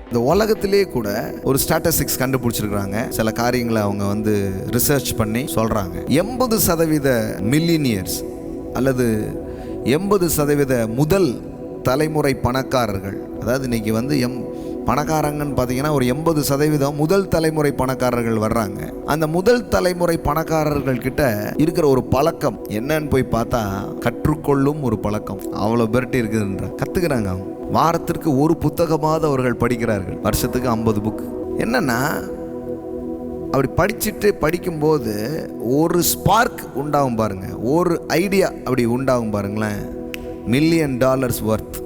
இந்த உலகத்திலே கூட ஒரு ஸ்டாட்டிஸ்டிக்ஸ் கண்டுபிடிச்சிருக்கிறாங்க. சில காரியங்களை அவங்க ரிசர்ச் பண்ணி சொல்றாங்க. 80% மில்லினியர்ஸ் அல்லது 80% முதல் தலைமுறை பணக்காரர்கள், அதாவது இன்னைக்கு பணக்காரங்கன்னு பார்த்தீங்கன்னா ஒரு 80% முதல் தலைமுறை பணக்காரர்கள் வர்றாங்க. அந்த முதல் தலைமுறை பணக்காரர்கள் கிட்ட இருக்கிற ஒரு பழக்கம் என்னன்னு போய் பார்த்தா, கற்றுக்கொள்ளும் ஒரு பழக்கம் அவ்வளோ பேர்ட்டு இருக்குதுன்ற கற்றுக்கிறாங்க. அவங்க வாரத்திற்கு ஒரு புத்தகமாவது அவர்கள் படிக்கிறார்கள், வருஷத்துக்கு 50 புக். என்னன்னா அப்படி படிக்கும்போது ஒரு ஸ்பார்க் உண்டாகும் பாருங்க, ஒரு ஐடியா அப்படி உண்டாகும் பாருங்களேன். $1 மில்லியன் ஒர்த்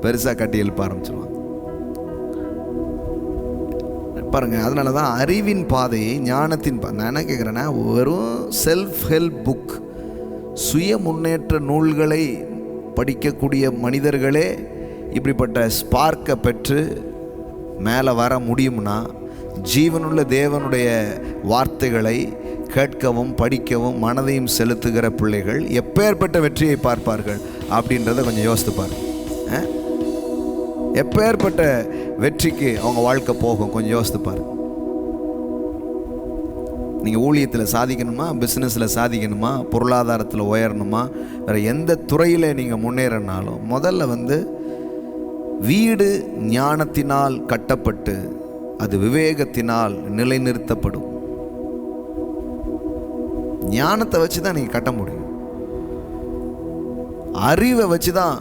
பெருசாக கட்டி எழுப்ப ஆரம்பிச்சிருவாங்க பாருங்க. அதனால தான் அறிவின் பாதையை ஞானத்தின் நான் என்ன கேட்குறேன்னா, வெறும் செல்ஃப் ஹெல்ப் புக், சுய முன்னேற்ற நூல்களை படிக்கக்கூடிய மனிதர்களே இப்படிப்பட்ட ஸ்பார்க்கை பெற்று மேலே வர முடியும்னா, ஜீவனுள்ள தேவனுடைய வார்த்தைகளை கேட்கவும் படிக்கவும் மனதையும் செலுத்துகிற பிள்ளைகள் எப்பேற்பட்ட வெற்றியை பார்ப்பார்கள் அப்படின்றத கொஞ்சம் யோசித்து பாருங்க. எப்பேற்பட்ட வெற்றிக்கு அவங்க வாழ்க்கை போகும் கொஞ்சம் யோசித்து பாருங்க. நீங்கள் ஊழியத்தில் சாதிக்கணுமா, பிஸ்னஸில் சாதிக்கணுமா, பொருளாதாரத்தில் உயரணுமா, வேறு எந்த துறையில் நீங்கள் முன்னேறினாலும் முதல்ல வீடு ஞானத்தினால் கட்டப்பட்டு அது விவேகத்தினால் நிலைநிறுத்தப்படும். ஞானத்தை வச்சு தான் நீங்கள் கட்ட முடியும். அறிவை வச்சு தான்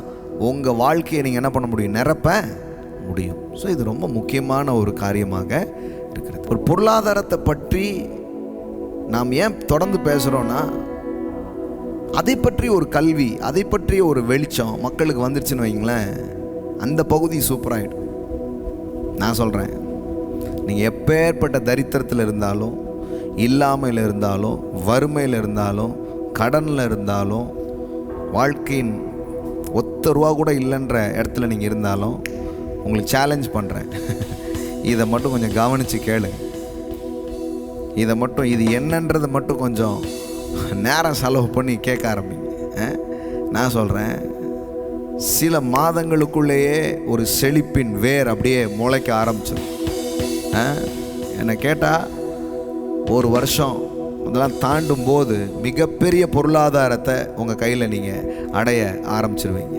உங்கள் வாழ்க்கையை நீங்கள் என்ன பண்ண முடியும், நிரப்ப முடியும். ஸோ இது ரொம்ப முக்கியமான ஒரு காரியமாக இருக்கிறது. ஒரு பொருளாதாரத்தை பற்றி நாம் ஏன் தொடர்ந்து பேசுகிறோன்னா, அதை பற்றி ஒரு கல்வி, அதை பற்றிய ஒரு வெளிச்சம் மக்களுக்கு வந்துருச்சுன்னு வைங்களேன், அந்த பகுதி சூப்பராகிடும். நான் சொல்கிறேன், நீங்கள் எப்பேற்பட்ட தரித்திரத்தில் இருந்தாலும், இல்லாமையில் இருந்தாலும், வறுமையில் இருந்தாலும், கடனில் இருந்தாலும், வாழ்க்கையின் ஒத்த ரூபா கூட இல்லைன்ற இடத்துல நீங்கள் இருந்தாலும், உங்களுக்கு சேலஞ்ச் பண்ணுறேன், இதை மட்டும் கொஞ்சம் கவனித்து கேளு. இது என்னன்றதை மட்டும் கொஞ்சம் நேரம் செலவு பண்ணி கேட்க ஆரம்பிங்க. நான் சொல்கிறேன், சில மாதங்களுக்குள்ளேயே ஒரு செழிப்பின் வேர் அப்படியே முளைக்க ஆரம்பிச்சிடும். என்னை கேட்டால் ஒரு வருஷம் அதெல்லாம் தாண்டும் போது மிகப்பெரிய பொருளாதாரத்தை உங்கள் கையில் நீங்கள் அடைய ஆரம்பிச்சிருவீங்க.